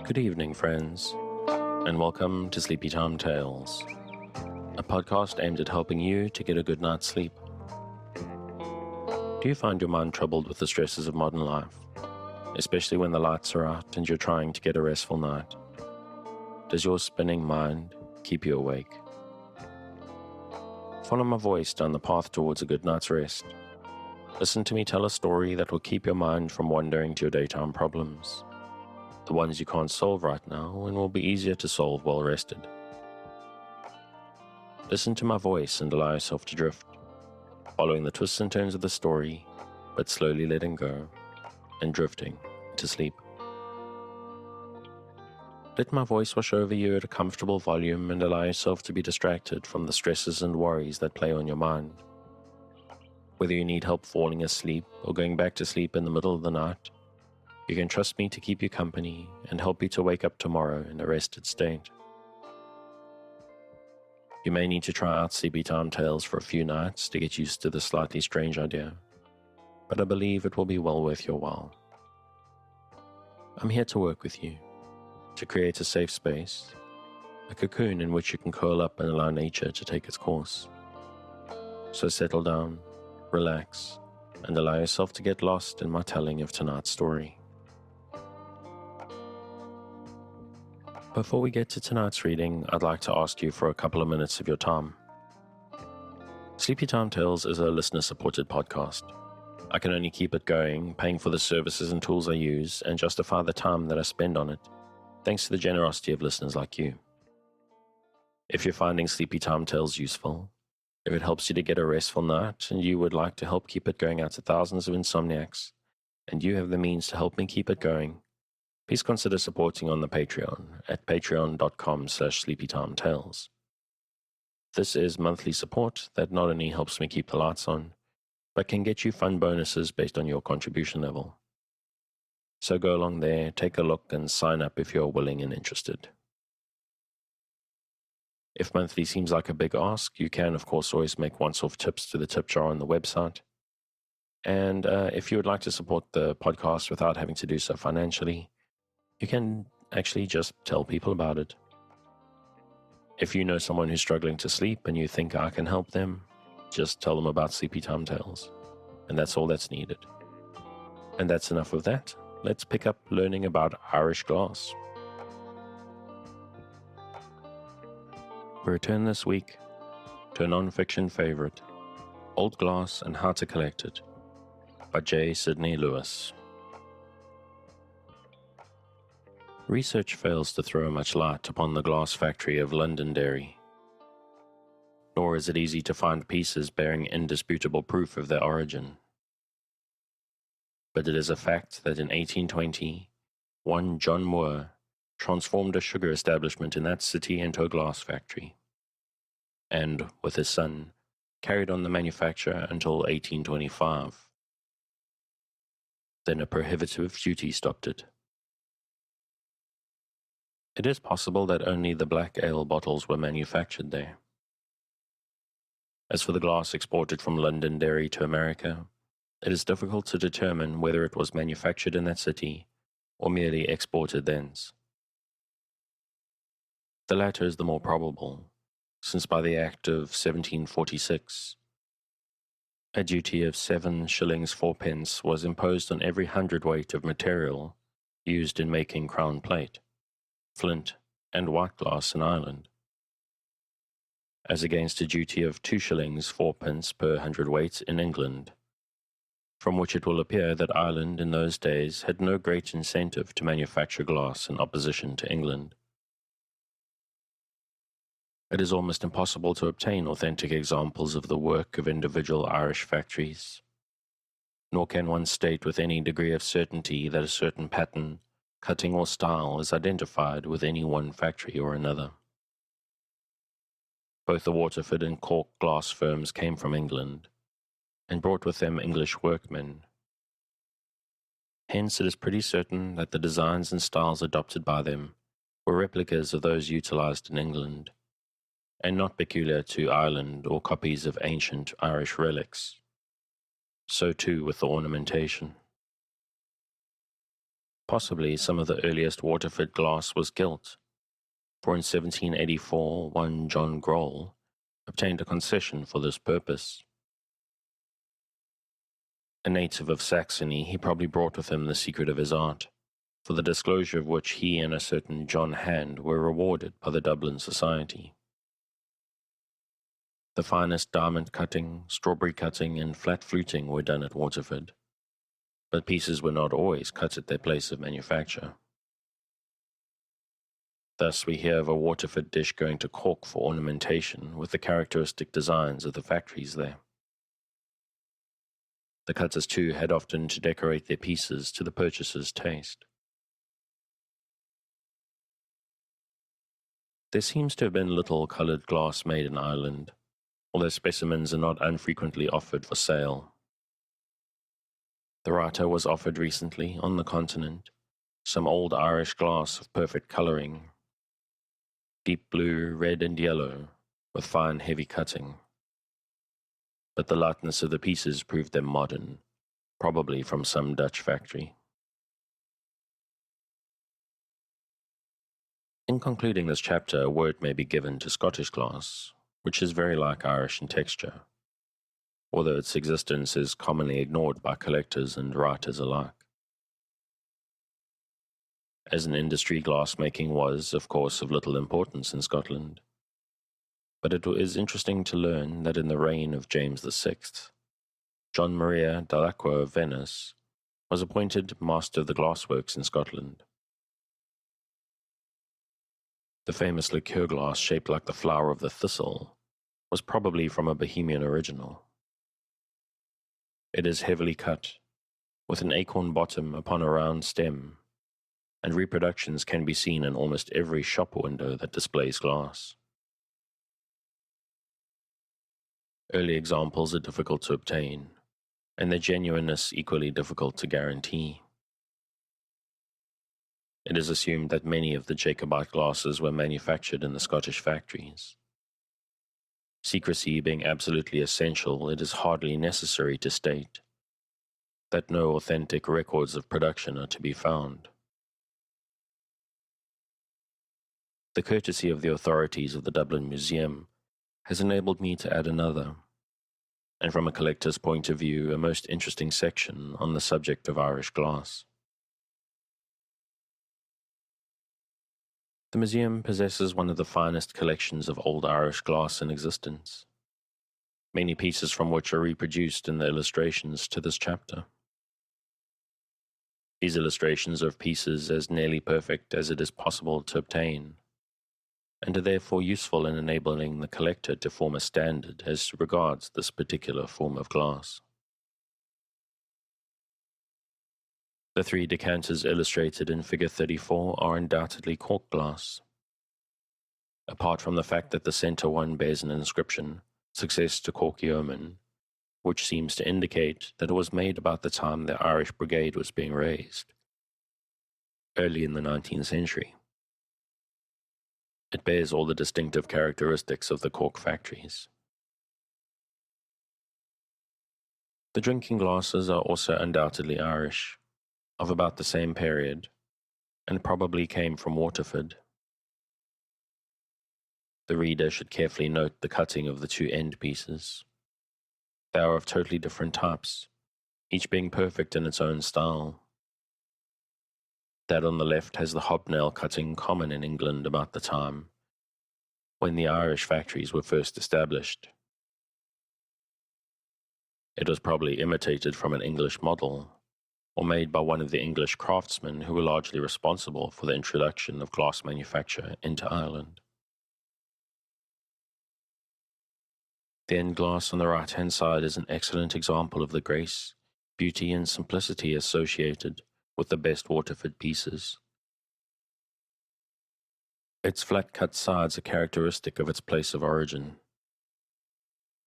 Good evening, friends, and welcome to Sleepy Time Tales, a podcast aimed at helping you to get a good night's sleep. Do you find your mind troubled with the stresses of modern life, especially when the lights are out and you're trying to get a restful night? Does your spinning mind keep you awake? Follow my voice down the path towards a good night's rest. Listen to me tell a story that will keep your mind from wandering to your daytime problems, the ones you can't solve right now and will be easier to solve well rested. Listen to my voice and allow yourself to drift, following the twists and turns of the story, but slowly letting go and drifting to sleep. Let my voice wash over you at a comfortable volume and allow yourself to be distracted from the stresses and worries that play on your mind. Whether you need help falling asleep or going back to sleep in the middle of the night, you can trust me to keep you company and help you to wake up tomorrow in a rested state. You may need to try out Sleepy Time Tales for a few nights to get used to this slightly strange idea, but I believe it will be well worth your while. I'm here to work with you, to create a safe space, a cocoon in which you can curl up and allow nature to take its course. So settle down, relax, and allow yourself to get lost in my telling of tonight's story. Before we get to tonight's reading, I'd like to ask you for a couple of minutes of your time. Sleepy Time Tales is a listener-supported podcast. I can only keep it going, paying for the services and tools I use, and justify the time that I spend on it, thanks to the generosity of listeners like you. If you're finding Sleepy Time Tales useful, if it helps you to get a restful night, and you would like to help keep it going out to thousands of insomniacs, and you have the means to help me keep it going, please consider supporting on the Patreon at patreon.com/sleepytimetales. This is monthly support that not only helps me keep the lights on, but can get you fun bonuses based on your contribution level. So go along there, take a look, and sign up if you're willing and interested. If monthly seems like a big ask, you can, of course, always make once-off tips to the tip jar on the website. And if you would like to support the podcast without having to do so financially, you can actually just tell people about it. If you know someone who's struggling to sleep and you think I can help them, just tell them about Sleepy Time Tales. And that's all that's needed. And that's enough of that. Let's pick up learning about Irish glass. We return this week to a non-fiction favorite, Old Glass and How to Collect It, by J. Sidney Lewis. Research fails to throw much light upon the glass factory of Londonderry, nor is it easy to find pieces bearing indisputable proof of their origin. But it is a fact that in 1820, one John Moore transformed a sugar establishment in that city into a glass factory, and, with his son, carried on the manufacture until 1825. Then a prohibitive duty stopped it. It is possible that only the black ale bottles were manufactured there. As for the glass exported from Londonderry to America, it is difficult to determine whether it was manufactured in that city or merely exported thence. The latter is the more probable, since by the Act of 1746, a duty of 7 shillings 4 was imposed on every hundredweight of material used in making crown plate, flint, and white glass in Ireland, as against a duty of 2 shillings 4 per hundredweight in England, from which it will appear that Ireland in those days had no great incentive to manufacture glass in opposition to England. It is almost impossible to obtain authentic examples of the work of individual Irish factories, nor can one state with any degree of certainty that a certain pattern, cutting, or style is identified with any one factory or another. Both the Waterford and Cork glass firms came from England, and brought with them English workmen. Hence it is pretty certain that the designs and styles adopted by them were replicas of those utilized in England, and not peculiar to Ireland or copies of ancient Irish relics. So too with the ornamentation. Possibly some of the earliest Waterford glass was gilt, for in 1784 one John Groll obtained a concession for this purpose. A native of Saxony, he probably brought with him the secret of his art, for the disclosure of which he and a certain John Hand were rewarded by the Dublin Society. The finest diamond cutting, strawberry cutting, and flat fluting were done at Waterford, but pieces were not always cut at their place of manufacture. Thus we hear of a Waterford dish going to Cork for ornamentation with the characteristic designs of the factories there. The cutters too had often to decorate their pieces to the purchaser's taste. There seems to have been little coloured glass made in Ireland, although specimens are not unfrequently offered for sale. The writer was offered recently, on the continent, some old Irish glass of perfect colouring, deep blue, red and yellow, with fine heavy cutting. But the lightness of the pieces proved them modern, probably from some Dutch factory. In concluding this chapter, a word may be given to Scottish glass, which is very like Irish in texture, although its existence is commonly ignored by collectors and writers alike. As an industry, glassmaking was, of course, of little importance in Scotland, but it is interesting to learn that in the reign of James VI, John Maria Dell'Acqua of Venice was appointed Master of the Glassworks in Scotland. The famous liqueur glass shaped like the flower of the thistle was probably from a Bohemian original. It is heavily cut, with an acorn bottom upon a round stem, and reproductions can be seen in almost every shop window that displays glass. Early examples are difficult to obtain, and their genuineness equally difficult to guarantee. It is assumed that many of the Jacobite glasses were manufactured in the Scottish factories. Secrecy being absolutely essential, it is hardly necessary to state that no authentic records of production are to be found. The courtesy of the authorities of the Dublin Museum has enabled me to add another, and from a collector's point of view, a most interesting section on the subject of Irish glass. The museum possesses one of the finest collections of old Irish glass in existence, many pieces from which are reproduced in the illustrations to this chapter. These illustrations are of pieces as nearly perfect as it is possible to obtain, and are therefore useful in enabling the collector to form a standard as regards this particular form of glass. The three decanters illustrated in Figure 34 are undoubtedly cork glass. Apart from the fact that the center one bears an inscription, Success to Cork Yeoman, which seems to indicate that it was made about the time the Irish Brigade was being raised, early in the 19th century. It bears all the distinctive characteristics of the cork factories. The drinking glasses are also undoubtedly Irish, of about the same period, and probably came from Waterford. The reader should carefully note the cutting of the two end pieces. They are of totally different types, each being perfect in its own style. That on the left has the hobnail cutting common in England about the time when the Irish factories were first established. It was probably imitated from an English model, or made by one of the English craftsmen who were largely responsible for the introduction of glass manufacture into Ireland. The end glass on the right-hand side is an excellent example of the grace, beauty, and simplicity associated with the best Waterford pieces. Its flat-cut sides are characteristic of its place of origin.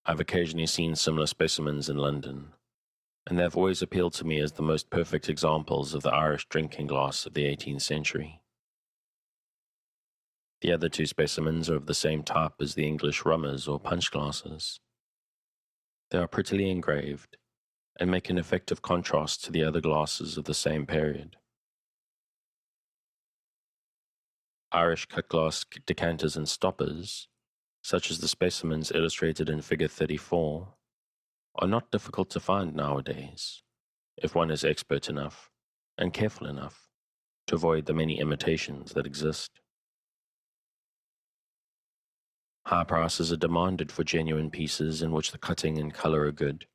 I've occasionally seen similar specimens in London, and they have always appealed to me as the most perfect examples of the Irish drinking glass of the 18th century. The other two specimens are of the same type as the English rummers or punch glasses. They are prettily engraved, and make an effective contrast to the other glasses of the same period. Irish cut glass decanters and stoppers, such as the specimens illustrated in Figure 34, are not difficult to find nowadays, if one is expert enough and careful enough to avoid the many imitations that exist. High prices are demanded for genuine pieces in which the cutting and color are good,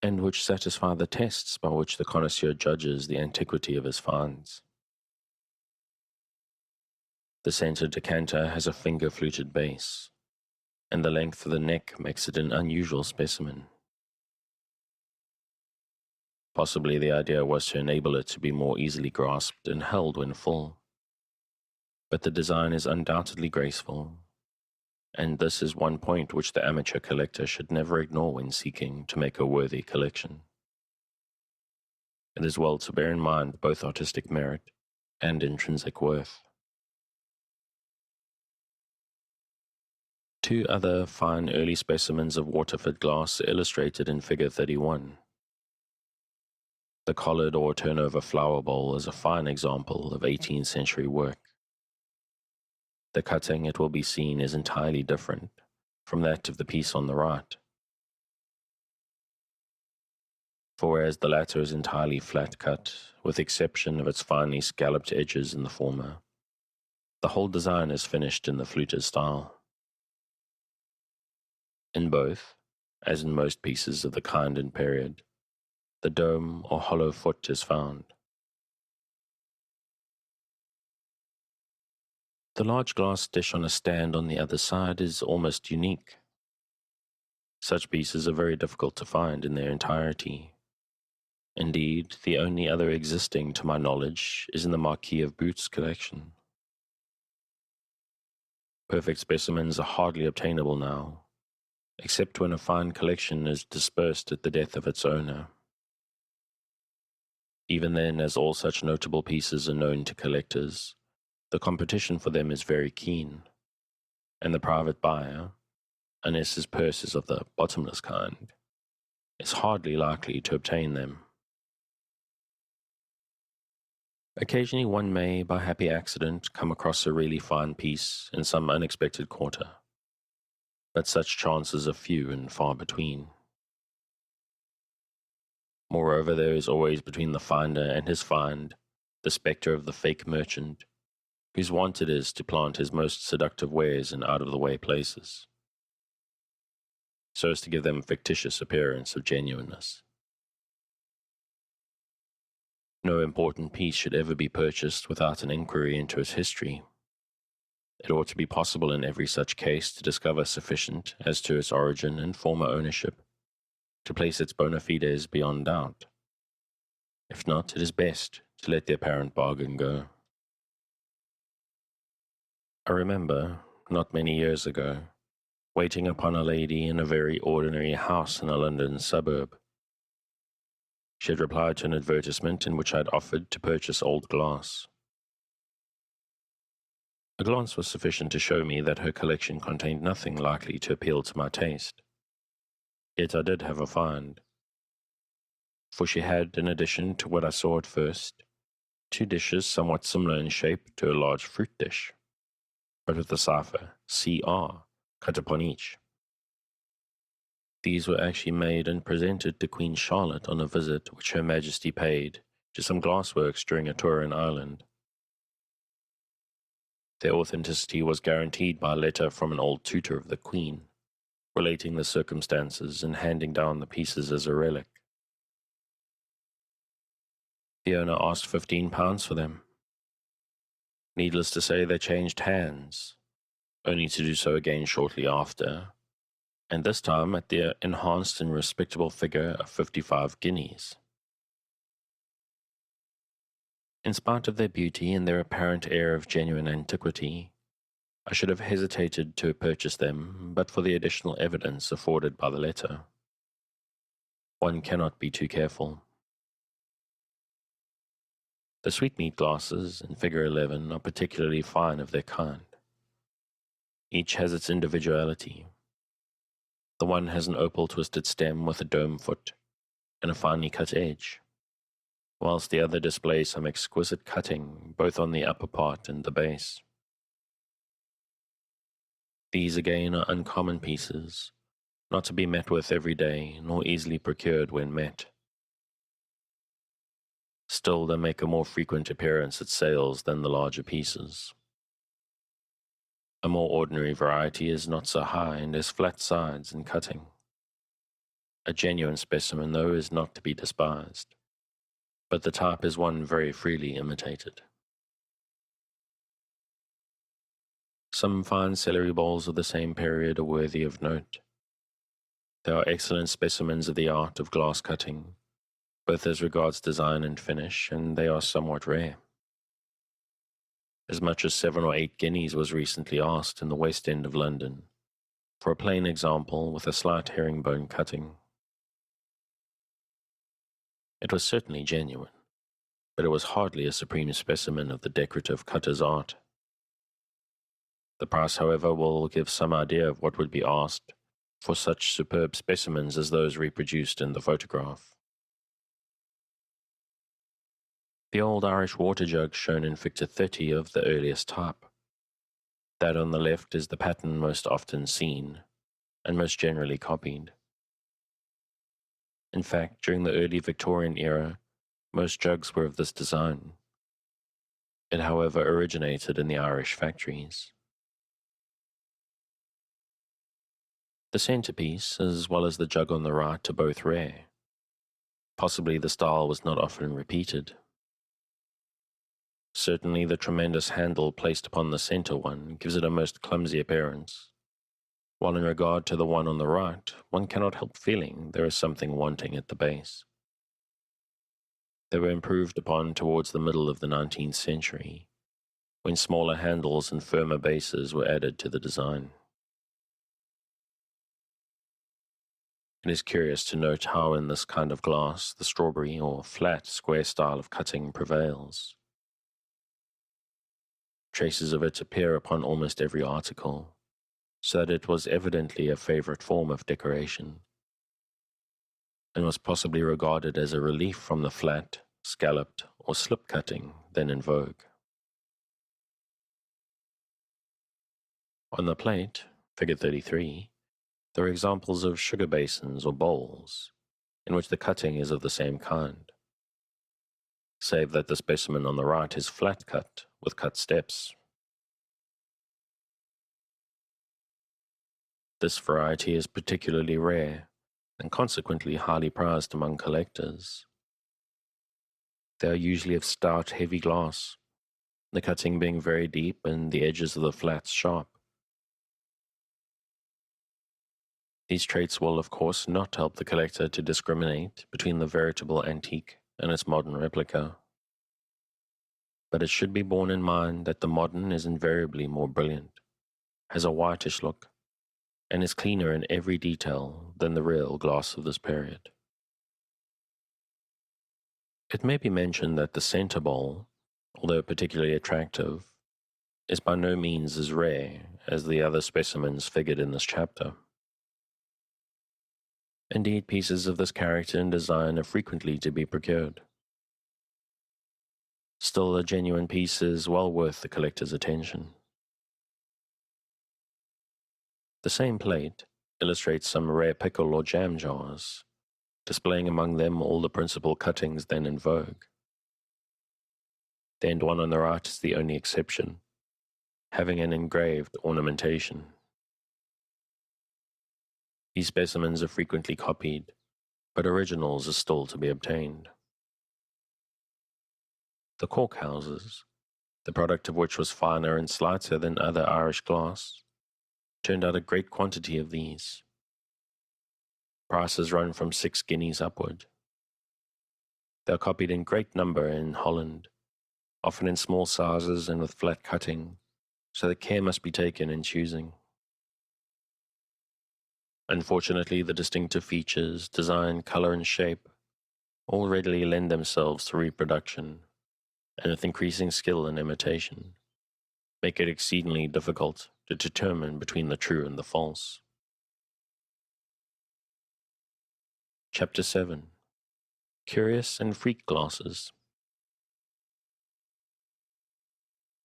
and which satisfy the tests by which the connoisseur judges the antiquity of his finds. The center decanter has a finger-fluted base, and the length of the neck makes it an unusual specimen. Possibly the idea was to enable it to be more easily grasped and held when full. But the design is undoubtedly graceful, and this is one point which the amateur collector should never ignore when seeking to make a worthy collection. It is well to bear in mind both artistic merit and intrinsic worth. Two other fine early specimens of water-fed glass are illustrated in Figure 31. The collared or turnover flower bowl is a fine example of 18th century work. The cutting, it will be seen, is entirely different from that of the piece on the right. For whereas the latter is entirely flat cut, with the exception of its finely scalloped edges in the former, the whole design is finished in the fluted style. In both, as in most pieces of the kind and period, the dome or hollow foot is found. The large glass dish on a stand on the other side is almost unique. Such pieces are very difficult to find in their entirety. Indeed, the only other existing to my knowledge is in the Marquis of Boots collection. Perfect specimens are hardly obtainable now, except when a fine collection is dispersed at the death of its owner. Even then, as all such notable pieces are known to collectors, the competition for them is very keen, and the private buyer, unless his purse is of the bottomless kind, is hardly likely to obtain them. Occasionally one may, by happy accident, come across a really fine piece in some unexpected quarter, but such chances are few and far between. Moreover, there is always between the finder and his find the spectre of the fake merchant, whose want it is to plant his most seductive wares in out-of-the-way places, so as to give them fictitious appearance of genuineness. No important piece should ever be purchased without an inquiry into its history. It ought to be possible in every such case to discover sufficient as to its origin and former ownership to place its bona fides beyond doubt. If not, it is best to let the apparent bargain go. I remember, not many years ago, waiting upon a lady in a very ordinary house in a London suburb. She had replied to an advertisement in which I had offered to purchase old glass. A glance was sufficient to show me that her collection contained nothing likely to appeal to my taste. Yet I did have a find, for she had, in addition to what I saw at first, two dishes somewhat similar in shape to a large fruit dish, but with the cipher CR cut upon each. These were actually made and presented to Queen Charlotte on a visit which Her Majesty paid to some glassworks during a tour in Ireland. Their authenticity was guaranteed by a letter from an old tutor of the Queen, relating the circumstances and handing down the pieces as a relic. The owner asked £15 for them. Needless to say, they changed hands, only to do so again shortly after, and this time at the enhanced and respectable figure of 55 guineas. In spite of their beauty and their apparent air of genuine antiquity, I should have hesitated to purchase them but for the additional evidence afforded by the letter. One cannot be too careful. The sweetmeat glasses in Figure 11 are particularly fine of their kind. Each has its individuality. The one has an opal twisted stem with a dome foot and a finely cut edge. whilst the other displays some exquisite cutting both on the upper part and the base. These again are uncommon pieces, not to be met with every day, nor easily procured when met. Still, they make a more frequent appearance at sales than the larger pieces. A more ordinary variety is not so high and has flat sides and cutting. A genuine specimen, though, is not to be despised, but the type is one very freely imitated. Some fine celery bowls of the same period are worthy of note. They are excellent specimens of the art of glass cutting, both as regards design and finish, and they are somewhat rare. As much as 7 or 8 guineas was recently asked in the West End of London for a plain example with a slight herringbone cutting. It was certainly genuine, but it was hardly a supreme specimen of the decorative cutter's art. The price, however, will give some idea of what would be asked for such superb specimens as those reproduced in the photograph. The old Irish water jug shown in Figure 30 of the earliest type. That on the left is the pattern most often seen, and most generally copied. In fact, during the early Victorian era, most jugs were of this design. It, however, originated in the Irish factories. The centerpiece, as well as the jug on the right, are both rare. Possibly the style was not often repeated. Certainly the tremendous handle placed upon the center one gives it a most clumsy appearance, while in regard to the one on the right, one cannot help feeling there is something wanting at the base. They were improved upon towards the middle of the 19th century, when smaller handles and firmer bases were added to the design. It is curious to note how in this kind of glass the strawberry or flat, square style of cutting prevails. Traces of it appear upon almost every article, so that it was evidently a favorite form of decoration, and was possibly regarded as a relief from the flat, scalloped, or slip cutting then in vogue. On the plate, Figure 33, there are examples of sugar basins or bowls, in which the cutting is of the same kind, save that the specimen on the right is flat cut with cut steps. This variety is particularly rare and consequently highly prized among collectors. They are usually of stout, heavy glass, the cutting being very deep and the edges of the flats sharp. These traits will, of course, not help the collector to discriminate between the veritable antique and its modern replica. But it should be borne in mind that the modern is invariably more brilliant, has a whitish look, and is cleaner in every detail than the real glass of this period. It may be mentioned that the center bowl, although particularly attractive, is by no means as rare as the other specimens figured in this chapter. Indeed, pieces of this character and design are frequently to be procured. Still, a genuine piece is well worth the collector's attention. The same plate illustrates some rare pickle or jam jars, displaying among them all the principal cuttings then in vogue. The end one on the right is the only exception, having an engraved ornamentation. These specimens are frequently copied, but originals are still to be obtained. The cork houses, the product of which was finer and slighter than other Irish glass, turned out a great quantity of these. Prices run from 6 guineas upward. They are copied in great number in Holland, often in small sizes and with flat cutting, so that care must be taken in choosing. Unfortunately, the distinctive features, design, color, and shape all readily lend themselves to reproduction, and with increasing skill in imitation, make it exceedingly difficult to determine between the true and the false. Chapter 7. Curious and freak glasses.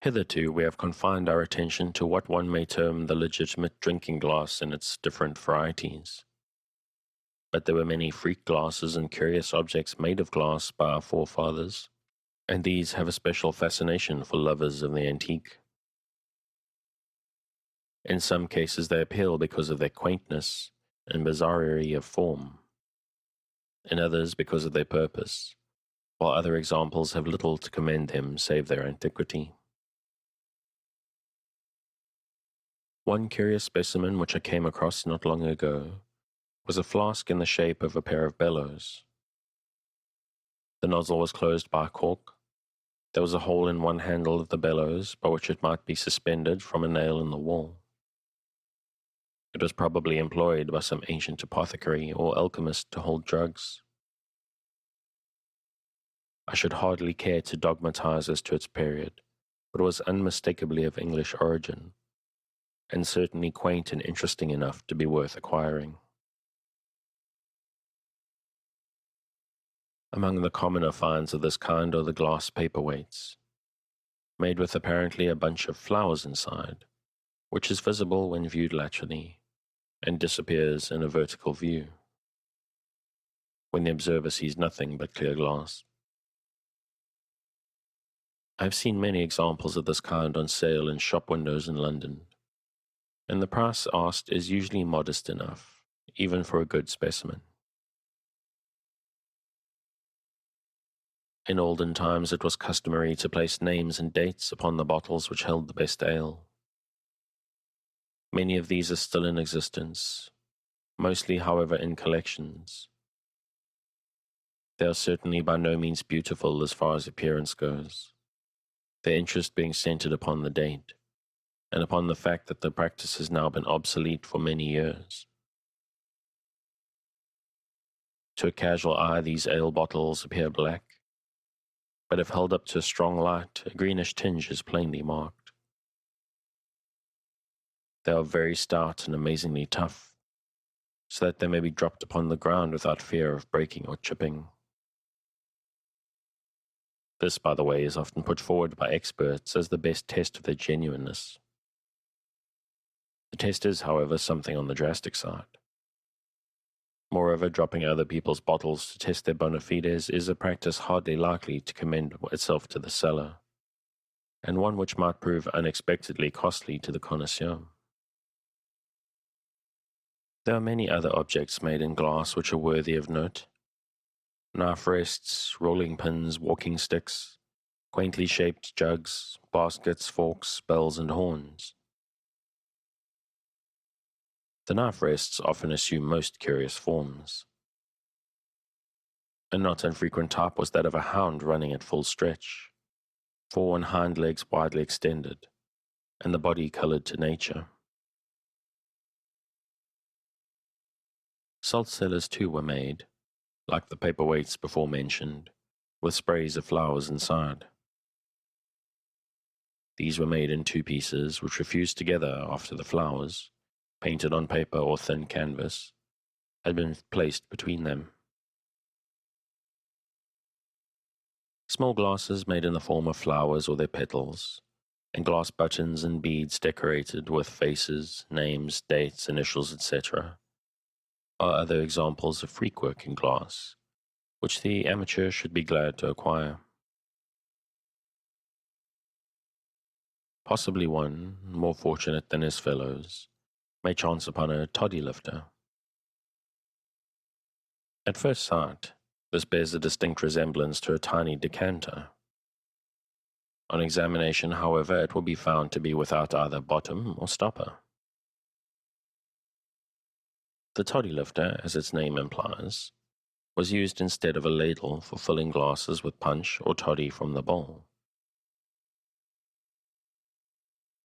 Hitherto, we have confined our attention to what one may term the legitimate drinking glass in its different varieties. But there were many freak glasses and curious objects made of glass by our forefathers, and these have a special fascination for lovers of the antique. In some cases, they appeal because of their quaintness and bizarrerie of form. In others, because of their purpose, while other examples have little to commend them save their antiquity. One curious specimen which I came across not long ago was a flask in the shape of a pair of bellows. The nozzle was closed by a cork. There was a hole in one handle of the bellows by which it might be suspended from a nail in the wall. It was probably employed by some ancient apothecary or alchemist to hold drugs. I should hardly care to dogmatize as to its period, but it was unmistakably of English origin, and certainly quaint and interesting enough to be worth acquiring. Among the commoner finds of this kind are the glass paperweights, made with apparently a bunch of flowers inside, which is visible when viewed laterally, and disappears in a vertical view, when the observer sees nothing but clear glass. I have seen many examples of this kind on sale in shop windows in London, and the price asked is usually modest enough, even for a good specimen. In olden times it was customary to place names and dates upon the bottles which held the best ale. Many of these are still in existence, mostly, however, in collections. They are certainly by no means beautiful as far as appearance goes, their interest being centered upon the date, and upon the fact that the practice has now been obsolete for many years. To a casual eye, these ale bottles appear black, but if held up to a strong light, a greenish tinge is plainly marked. They are very stout and amazingly tough, so that they may be dropped upon the ground without fear of breaking or chipping. This, by the way, is often put forward by experts as the best test of their genuineness. The test is, however, something on the drastic side. Moreover, dropping other people's bottles to test their bona fides is a practice hardly likely to commend itself to the seller, and one which might prove unexpectedly costly to the connoisseur. There are many other objects made in glass which are worthy of note. Knife rests, rolling pins, walking sticks, quaintly shaped jugs, baskets, forks, bells, and horns. The knife rests often assume most curious forms. A not infrequent type was that of a hound running at full stretch, fore and hind legs widely extended, and the body colored to nature. Salt cellars too were made, like the paperweights before mentioned, with sprays of flowers inside. These were made in two pieces, which were fused together after the flowers, painted on paper or thin canvas, had been placed between them. Small glasses made in the form of flowers or their petals, and glass buttons and beads decorated with faces, names, dates, initials, etc., are other examples of freak work in glass, which the amateur should be glad to acquire. Possibly one, more fortunate than his fellows, may chance upon a toddy lifter. At first sight, this bears a distinct resemblance to a tiny decanter. On examination, however, it will be found to be without either bottom or stopper. The toddy lifter, as its name implies, was used instead of a ladle for filling glasses with punch or toddy from the bowl.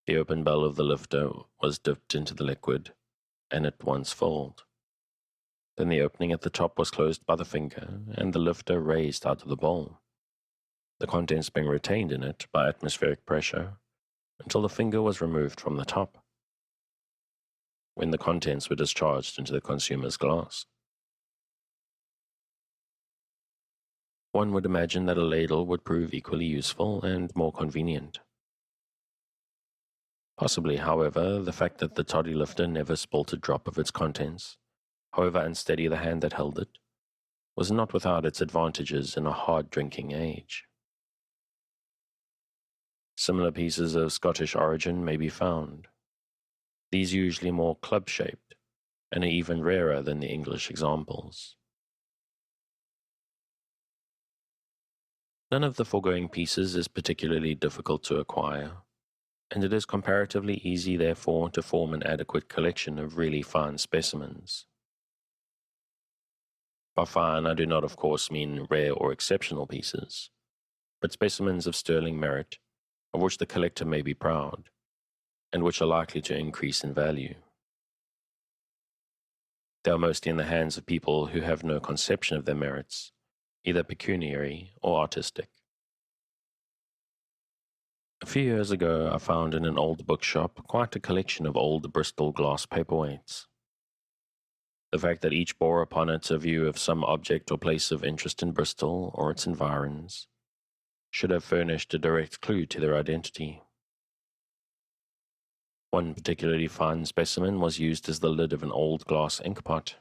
The open bell of the lifter was dipped into the liquid, and at once filled. Then the opening at the top was closed by the finger, and the lifter raised out of the bowl, the contents being retained in it by atmospheric pressure until the finger was removed from the top, when the contents were discharged into the consumer's glass. One would imagine that a ladle would prove equally useful and more convenient. Possibly, however, the fact that the toddy lifter never spilt a drop of its contents, however unsteady the hand that held it, was not without its advantages in a hard drinking age. Similar pieces of Scottish origin may be found, these usually more club-shaped, and are even rarer than the English examples. None of the foregoing pieces is particularly difficult to acquire, and it is comparatively easy, therefore, to form an adequate collection of really fine specimens. By fine, I do not, of course, mean rare or exceptional pieces, but specimens of sterling merit, of which the collector may be proud, and which are likely to increase in value. They are mostly in the hands of people who have no conception of their merits, either pecuniary or artistic. A few years ago, I found in an old bookshop quite a collection of old Bristol glass paperweights. The fact that each bore upon it a view of some object or place of interest in Bristol or its environs should have furnished a direct clue to their identity. One particularly fine specimen was used as the lid of an old glass inkpot.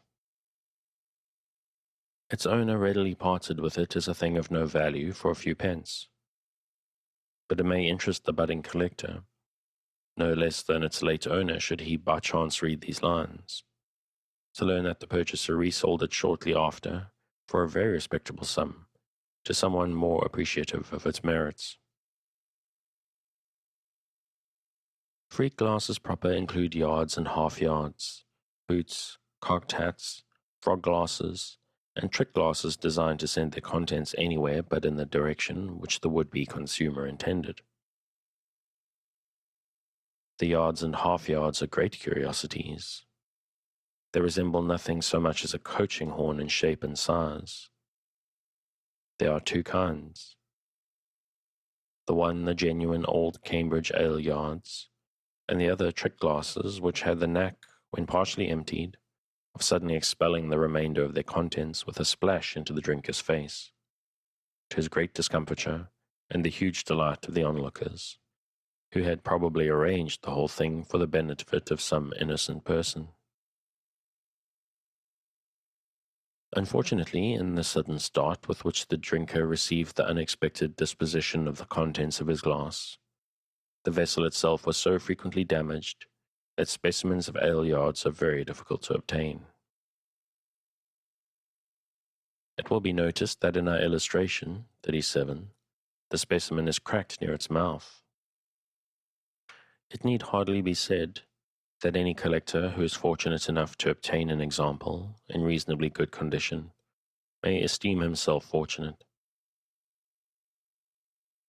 Its owner readily parted with it as a thing of no value for a few pence, but it may interest the budding collector, no less than its late owner should he by chance read these lines, to learn that the purchaser resold it shortly after for a very respectable sum to someone more appreciative of its merits. Freak glasses proper include yards and half yards, boots, cocked hats, frog glasses, and trick glasses designed to send their contents anywhere but in the direction which the would-be consumer intended. The yards and half yards are great curiosities. They resemble nothing so much as a coaching horn in shape and size. There are two kinds. The one the genuine old Cambridge ale yards, and the other trick glasses which had the knack, when partially emptied, of suddenly expelling the remainder of their contents with a splash into the drinker's face, to his great discomfiture and the huge delight of the onlookers, who had probably arranged the whole thing for the benefit of some innocent person. Unfortunately, in the sudden start with which the drinker received the unexpected disposition of the contents of his glass, the vessel itself was so frequently damaged that specimens of ale yards are very difficult to obtain. It will be noticed that in our illustration, 37, the specimen is cracked near its mouth. It need hardly be said that any collector who is fortunate enough to obtain an example in reasonably good condition may esteem himself fortunate.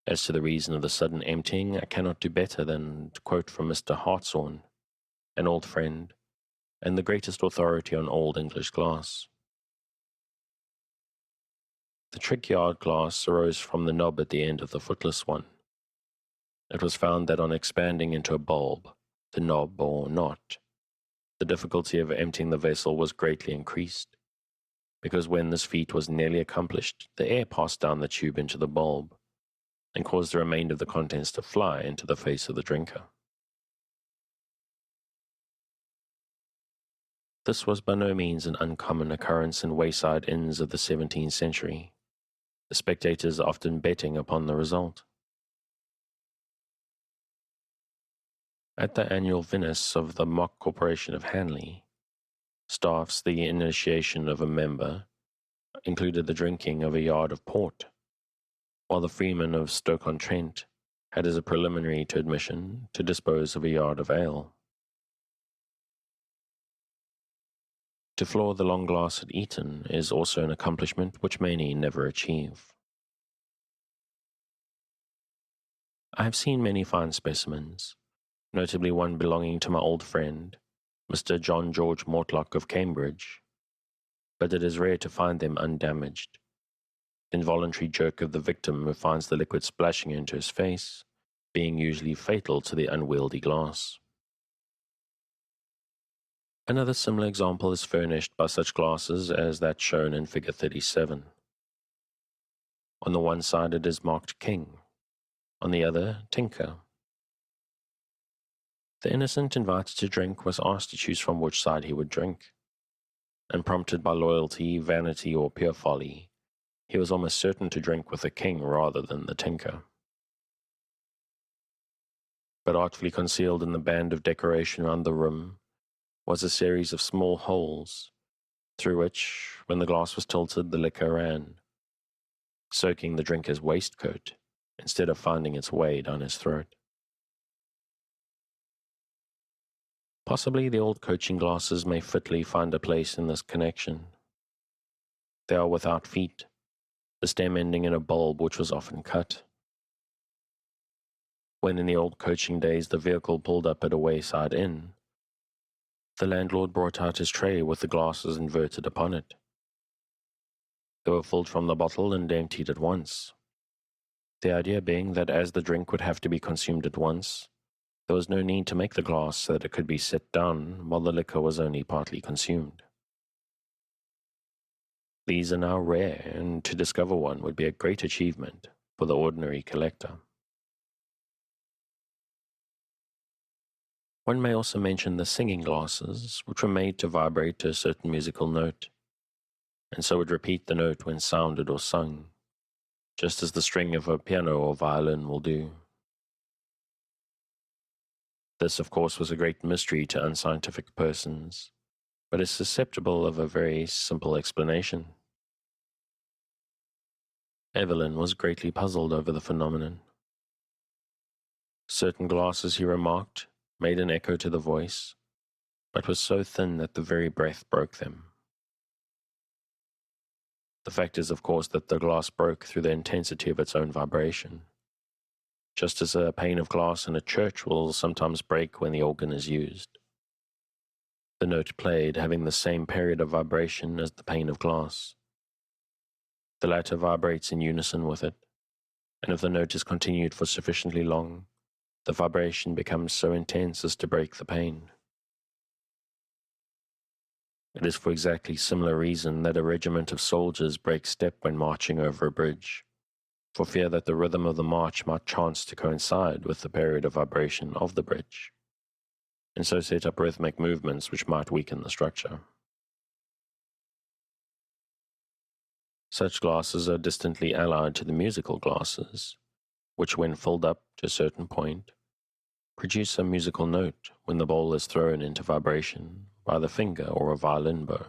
As to the reason of the sudden emptying, I cannot do better than to quote from Mr. Hartshorne, an old friend, and the greatest authority on old English glass. The trick yard glass arose from the knob at the end of the footless one. It was found that on expanding into a bulb, the knob or knot, the difficulty of emptying the vessel was greatly increased, because when this feat was nearly accomplished, the air passed down the tube into the bulb, and caused the remainder of the contents to fly into the face of the drinker. This was by no means an uncommon occurrence in wayside inns of the 17th century, the spectators often betting upon the result. At the annual Venice of the Mock Corporation of Hanley, staffs the initiation of a member included the drinking of a yard of port, while the freeman of Stoke-on-Trent had as a preliminary to admission to dispose of a yard of ale. To floor the long glass at Eton is also an accomplishment which many never achieve. I have seen many fine specimens, notably one belonging to my old friend, Mr. John George Mortlock of Cambridge, but it is rare to find them undamaged. The involuntary jerk of the victim who finds the liquid splashing into his face being usually fatal to the unwieldy glass. Another similar example is furnished by such glasses as that shown in Figure 37. On the one side it is marked King, on the other Tinker. The innocent invited to drink was asked to choose from which side he would drink, and prompted by loyalty, vanity, or pure folly, he was almost certain to drink with the King rather than the Tinker. But artfully concealed in the band of decoration round the room was a series of small holes, through which, when the glass was tilted, the liquor ran, soaking the drinker's waistcoat instead of finding its way down his throat. Possibly the old coaching glasses may fitly find a place in this connection. They are without feet, the stem ending in a bulb which was often cut. When in the old coaching days the vehicle pulled up at a wayside inn, the landlord brought out his tray with the glasses inverted upon it. They were filled from the bottle and emptied at once, the idea being that as the drink would have to be consumed at once, there was no need to make the glass so that it could be set down while the liquor was only partly consumed. These are now rare, and to discover one would be a great achievement for the ordinary collector. One may also mention the singing glasses, which were made to vibrate to a certain musical note, and so would repeat the note when sounded or sung, just as the string of a piano or violin will do. This, of course, was a great mystery to unscientific persons, but is susceptible of a very simple explanation. Evelyn was greatly puzzled over the phenomenon. Certain glasses, he remarked, made an echo to the voice, but was so thin that the very breath broke them. The fact is, of course, that the glass broke through the intensity of its own vibration, just as a pane of glass in a church will sometimes break when the organ is used. The note played having the same period of vibration as the pane of glass. The latter vibrates in unison with it, and if the note is continued for sufficiently long, the vibration becomes so intense as to break the pane. It is for exactly similar reason that a regiment of soldiers break step when marching over a bridge, for fear that the rhythm of the march might chance to coincide with the period of vibration of the bridge, and so set up rhythmic movements which might weaken the structure. Such glasses are distantly allied to the musical glasses, which, when filled up to a certain point, produce a musical note when the bowl is thrown into vibration by the finger or a violin bow.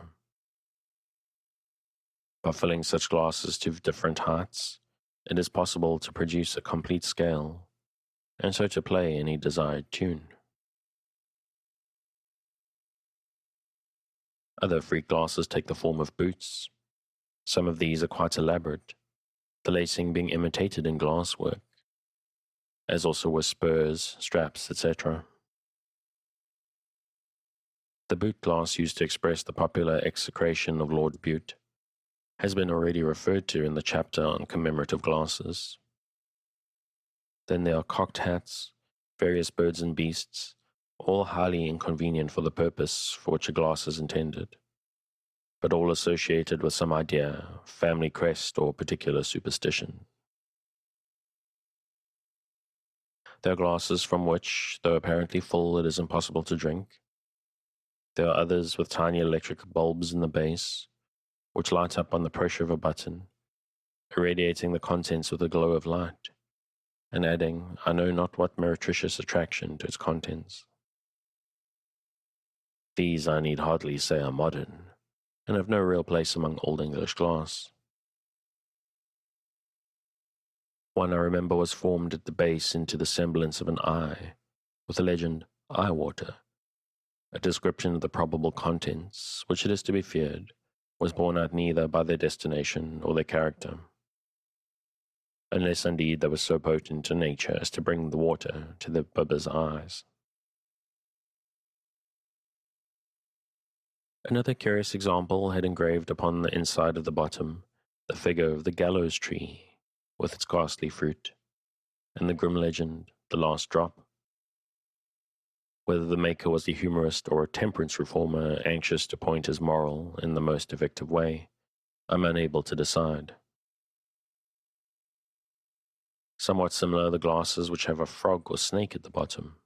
By filling such glasses to different heights, it is possible to produce a complete scale, and so to play any desired tune. Other freak glasses take the form of boots. Some of these are quite elaborate, the lacing being imitated in glasswork, as also with spurs, straps, etc. The boot glass used to express the popular execration of Lord Bute has been already referred to in the chapter on commemorative glasses. Then there are cocked hats, various birds and beasts, all highly inconvenient for the purpose for which a glass is intended, but all associated with some idea, family crest, or particular superstition. There are glasses from which, though apparently full, it is impossible to drink. There are others with tiny electric bulbs in the base, which light up on the pressure of a button, irradiating the contents with a glow of light, and adding I know not what meretricious attraction to its contents. These, I need hardly say, are modern, and have no real place among Old English glass. One I remember was formed at the base into the semblance of an eye, with the legend, eye water, a description of the probable contents, which it is to be feared, was borne out neither by their destination or their character, unless indeed they were so potent in nature as to bring the water to the bibber's eyes. Another curious example had engraved upon the inside of the bottom the figure of the gallows tree, with its ghastly fruit, and the grim legend, the last drop. Whether the maker was a humorist or a temperance reformer anxious to point his moral in the most effective way, I'm unable to decide. Somewhat similar, the glasses which have a frog or snake at the bottom,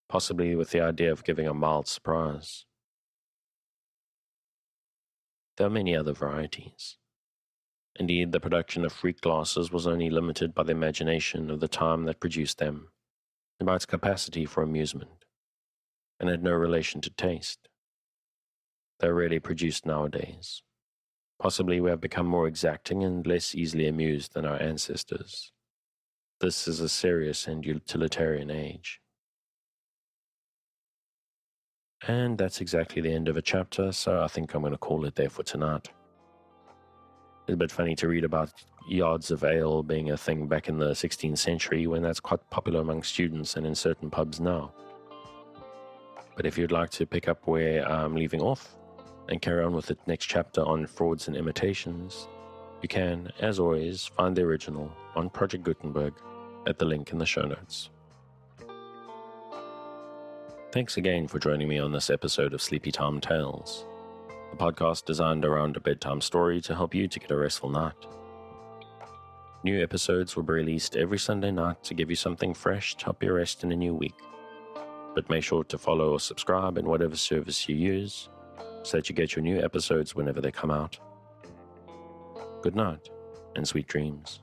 possibly with the idea of giving a mild surprise. There are many other varieties. Indeed, the production of freak glasses was only limited by the imagination of the time that produced them, and by its capacity for amusement, and had no relation to taste. They are rarely produced nowadays. Possibly we have become more exacting and less easily amused than our ancestors. This is a serious and utilitarian age. And that's exactly the end of a chapter, so I think I'm going to call it there for tonight. It's a bit funny to read about yards of ale being a thing back in the 16th century when that's quite popular among students and in certain pubs now. But if you'd like to pick up where I'm leaving off and carry on with the next chapter on frauds and imitations, you can, as always, find the original on Project Gutenberg at the link in the show notes. Thanks again for joining me on this episode of Sleepy Time Tales, a podcast designed around a bedtime story to help you to get a restful night. New episodes will be released every Sunday night to give you something fresh to help you rest in a new week. But make sure to follow or subscribe in whatever service you use so that you get your new episodes whenever they come out. Good night and sweet dreams.